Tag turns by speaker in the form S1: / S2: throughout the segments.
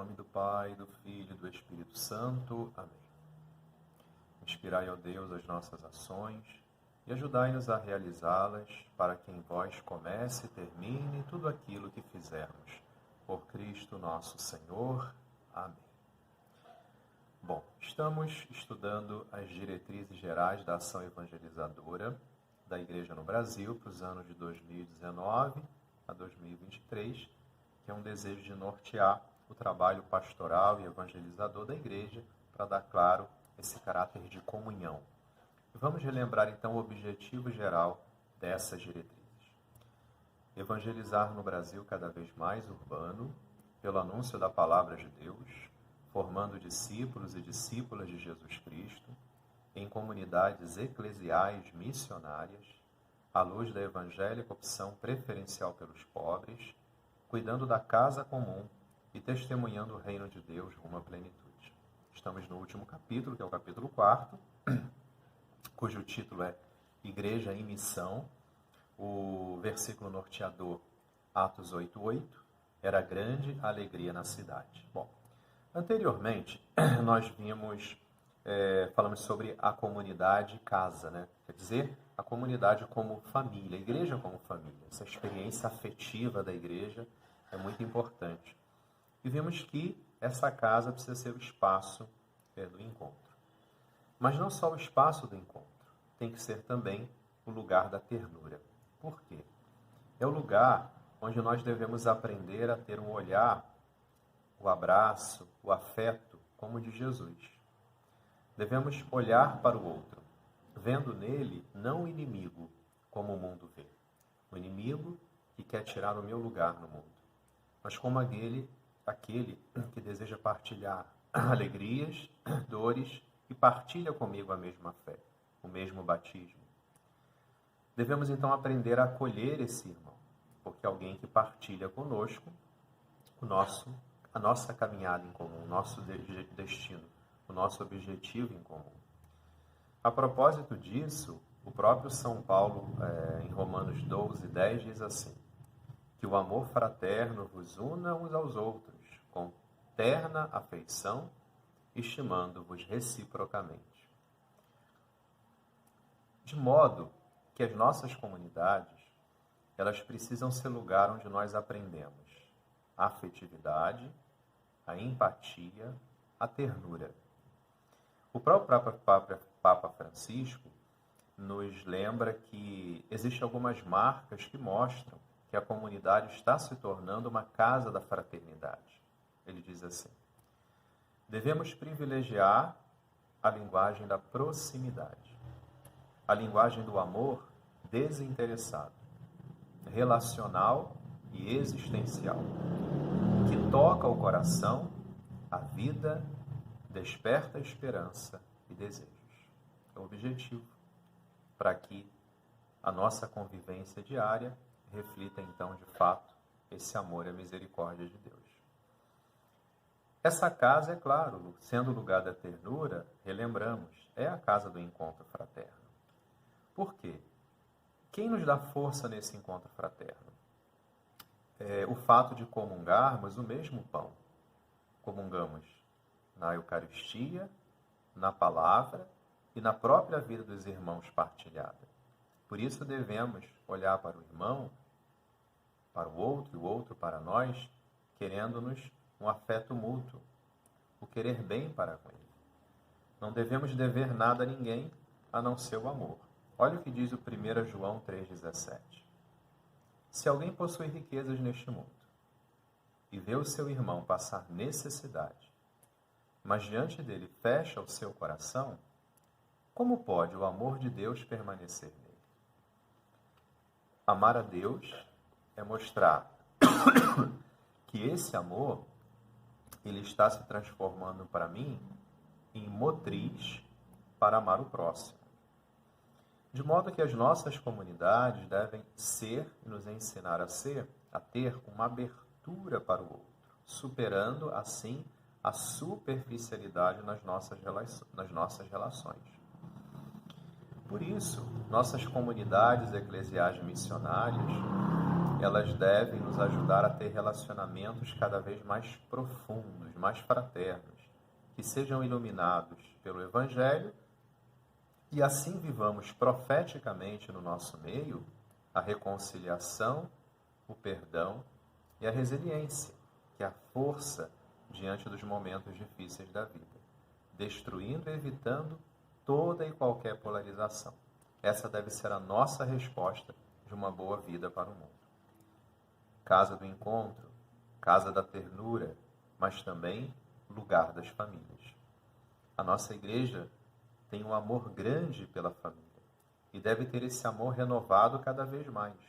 S1: nome do Pai, do Filho e do Espírito Santo. Amém. Inspirai, ó Deus, as nossas ações e ajudai-nos a realizá-las, para que em vós comece e termine tudo aquilo que fizermos. Por Cristo nosso Senhor. Amém. Bom, estamos estudando as diretrizes gerais da ação evangelizadora da Igreja no Brasil para os anos de 2019 a 2023, que é um desejo de nortear o trabalho pastoral e evangelizador da Igreja para dar, claro, esse caráter de comunhão. E vamos relembrar, então, o objetivo geral dessas diretrizes. Evangelizar no Brasil cada vez mais urbano, pelo anúncio da Palavra de Deus, formando discípulos e discípulas de Jesus Cristo, em comunidades eclesiais missionárias, à luz da evangélica opção preferencial pelos pobres, cuidando da casa comum e testemunhando o reino de Deus rumo à plenitude. Estamos no último capítulo, que é o capítulo 4, cujo título é Igreja em Missão. O versículo norteador, Atos 8:8, era grande alegria na cidade. Bom, anteriormente, nós falamos sobre a comunidade casa, né? Quer dizer, a comunidade como família, a igreja como família. Essa experiência afetiva da igreja é muito importante. E vimos que essa casa precisa ser o espaço do encontro. Mas não só o espaço do encontro, tem que ser também o lugar da ternura. Por quê? É o lugar onde nós devemos aprender a ter um olhar, o abraço, o afeto, como o de Jesus. Devemos olhar para o outro, vendo nele não o inimigo, como o mundo vê. O inimigo que quer tirar o meu lugar no mundo, mas como aquele que deseja partilhar alegrias, dores e partilha comigo a mesma fé, o mesmo batismo. Devemos então aprender a acolher esse irmão, porque é alguém que partilha conosco a nossa caminhada em comum, o nosso destino, o nosso objetivo em comum. A propósito disso, o próprio São Paulo, em Romanos 12:10, diz assim: que o amor fraterno vos una uns aos outros, com terna afeição, estimando-vos reciprocamente. De modo que as nossas comunidades, elas precisam ser lugar onde nós aprendemos a afetividade, a empatia, a ternura. O próprio Papa Francisco nos lembra que existem algumas marcas que mostram que a comunidade está se tornando uma casa da fraternidade. Ele diz assim: devemos privilegiar a linguagem da proximidade, a linguagem do amor desinteressado, relacional e existencial, que toca o coração, a vida, desperta esperança e desejos. É o objetivo para que a nossa convivência diária reflita, então, de fato, esse amor e a misericórdia de Deus. Essa casa, é claro, sendo o lugar da ternura, relembramos, é a casa do encontro fraterno. Por quê? Quem nos dá força nesse encontro fraterno? É o fato de comungarmos o mesmo pão. Comungamos na Eucaristia, na palavra e na própria vida dos irmãos partilhada. Por isso devemos olhar para o irmão, para o outro e o outro para nós, querendo-nos um afeto mútuo, o querer bem para com ele. Não devemos dever nada a ninguém a não ser o amor. Olha o que diz o 1 João 3,17. Se alguém possui riquezas neste mundo e vê o seu irmão passar necessidade, mas diante dele fecha o seu coração, como pode o amor de Deus permanecer nele? Amar a Deus é mostrar que esse amor, ele está se transformando para mim em motriz para amar o próximo. De modo que as nossas comunidades devem ser, nos ensinar a ter uma abertura para o outro, superando assim a superficialidade nas nossas relações. por isso, nossas comunidades eclesiais missionárias, elas devem nos ajudar a ter relacionamentos cada vez mais profundos, mais fraternos, que sejam iluminados pelo Evangelho e assim vivamos profeticamente no nosso meio a reconciliação, o perdão e a resiliência, que é a força diante dos momentos difíceis da vida, destruindo e evitando toda e qualquer polarização. Essa deve ser a nossa resposta de uma boa vida para o mundo. Casa do encontro, casa da ternura, mas também lugar das famílias. A nossa igreja tem um amor grande pela família e deve ter esse amor renovado cada vez mais.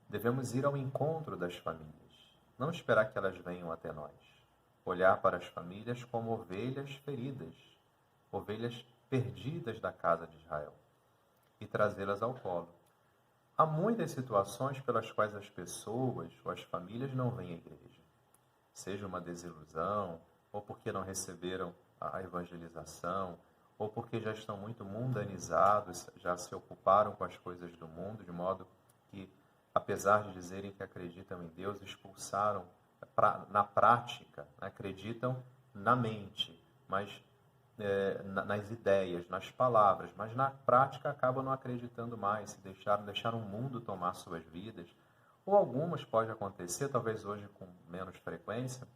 S1: Devemos ir ao encontro das famílias, não esperar que elas venham até nós. Olhar para as famílias como ovelhas feridas, ovelhas perdidas da casa de Israel, e trazê-las ao colo. Há muitas situações pelas quais as pessoas ou as famílias não vêm à igreja. Seja uma desilusão, ou porque não receberam a evangelização, ou porque já estão muito mundanizados, já se ocuparam com as coisas do mundo, de modo que, apesar de dizerem que acreditam em Deus, expulsaram na prática, acreditam na mente, mas nas ideias, nas palavras, mas na prática acabam não acreditando mais, se deixaram o mundo tomar suas vidas. Ou algumas, pode acontecer, talvez hoje com menos frequência,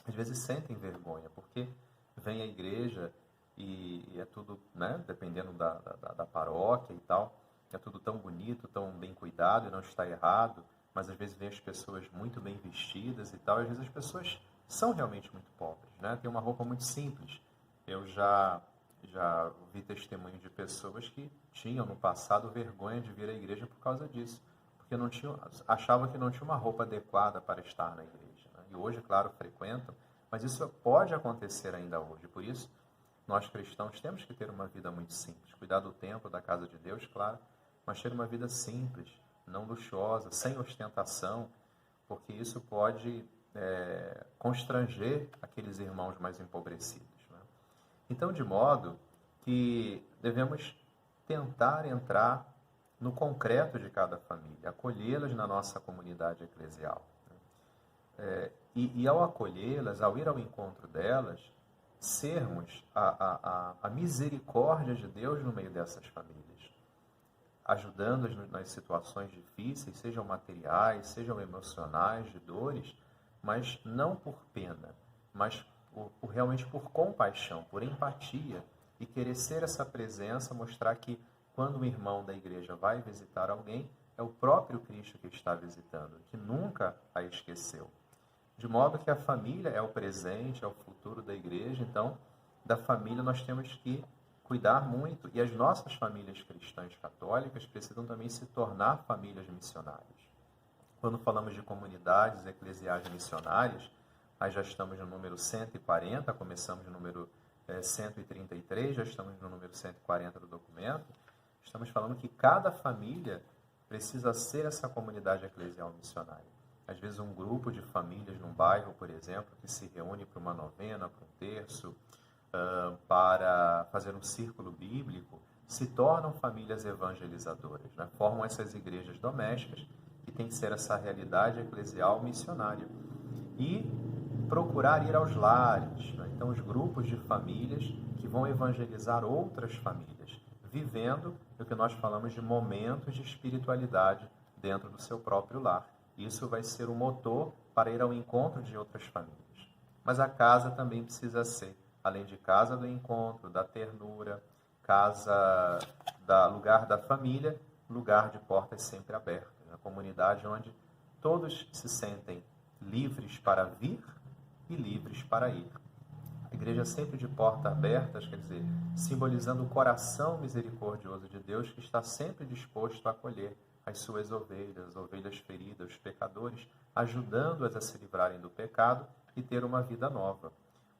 S1: às vezes sentem vergonha, porque vem à igreja e é tudo, né, dependendo da paróquia e tal, é tudo tão bonito, tão bem cuidado e não está errado, mas às vezes vem as pessoas muito bem vestidas e tal, e às vezes as pessoas são realmente muito pobres, né? Tem uma roupa muito simples. Eu já vi testemunho de pessoas que tinham no passado vergonha de vir à igreja por causa disso, porque achavam que não tinha uma roupa adequada para estar na igreja, né? E hoje, claro, frequentam, mas isso pode acontecer ainda hoje. Por isso, nós cristãos temos que ter uma vida muito simples, cuidar do templo, da casa de Deus, claro, mas ter uma vida simples, não luxuosa, sem ostentação, porque isso pode constranger aqueles irmãos mais empobrecidos. Então, de modo que devemos tentar entrar no concreto de cada família, acolhê-las na nossa comunidade eclesial. E ao acolhê-las, ao ir ao encontro delas, sermos a misericórdia de Deus no meio dessas famílias, ajudando-as nas situações difíceis, sejam materiais, sejam emocionais, de dores, mas não por pena, mas realmente por compaixão, por empatia, e querer ser essa presença, mostrar que quando um irmão da igreja vai visitar alguém, é o próprio Cristo que está visitando, que nunca a esqueceu. De modo que a família é o presente, é o futuro da igreja, então, da família nós temos que cuidar muito, e as nossas famílias cristãs católicas precisam também se tornar famílias missionárias. Quando falamos de comunidades eclesiais missionárias, nós já estamos no número 140, começamos no número 133, já estamos no número 140 do documento. Estamos falando que cada família precisa ser essa comunidade eclesial missionária. Às vezes um grupo de famílias num bairro, por exemplo, que se reúne para uma novena, para um terço, para fazer um círculo bíblico, se tornam famílias evangelizadoras, né? Formam essas igrejas domésticas, que tem que ser essa realidade eclesial missionária. E procurar ir aos lares, né? Então os grupos de famílias que vão evangelizar outras famílias, vivendo o que nós falamos de momentos de espiritualidade dentro do seu próprio lar. Isso vai ser o motor para ir ao encontro de outras famílias. Mas a casa também precisa ser, além de casa do encontro, da ternura, lugar da família, lugar de portas sempre abertas, a comunidade onde todos se sentem livres para vir e livres para ir. A igreja sempre de portas abertas, quer dizer, simbolizando o coração misericordioso de Deus que está sempre disposto a acolher as suas ovelhas feridas, os pecadores, ajudando-as a se livrarem do pecado e ter uma vida nova.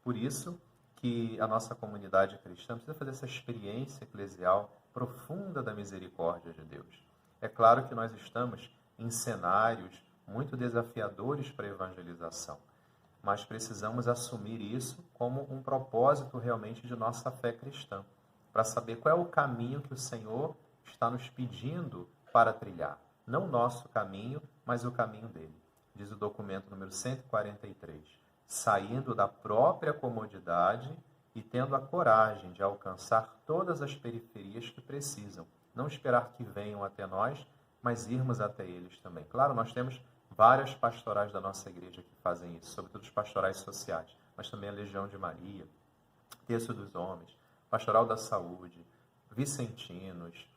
S1: Por isso que a nossa comunidade cristã precisa fazer essa experiência eclesial profunda da misericórdia de Deus. É claro que nós estamos em cenários muito desafiadores para a evangelização, mas precisamos assumir isso como um propósito realmente de nossa fé cristã. para saber qual é o caminho que o Senhor está nos pedindo para trilhar. Não o nosso caminho, mas o caminho dele. Diz o documento número 143. Saindo da própria comodidade e tendo a coragem de alcançar todas as periferias que precisam. Não esperar que venham até nós, mas irmos até eles também. Claro, nós temos várias pastorais da nossa igreja que fazem isso, sobretudo os pastorais sociais, mas também a Legião de Maria, Terço dos Homens, Pastoral da Saúde, Vicentinos,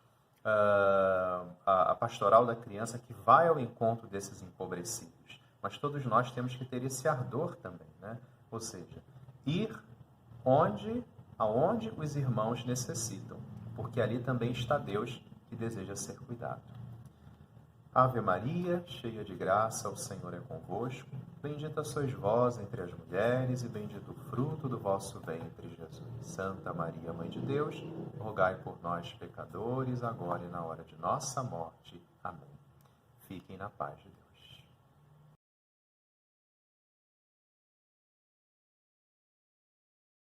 S1: a Pastoral da Criança, que vai ao encontro desses empobrecidos. Mas todos nós temos que ter esse ardor também, né? Ou seja, ir aonde os irmãos necessitam, porque ali também está Deus que deseja ser cuidado. Ave Maria, cheia de graça, o Senhor é convosco. Bendita sois vós entre as mulheres e bendito o fruto do vosso ventre, Jesus. Santa Maria, Mãe de Deus, rogai por nós, pecadores, agora e na hora de nossa morte. Amém. Fiquem na paz de Deus.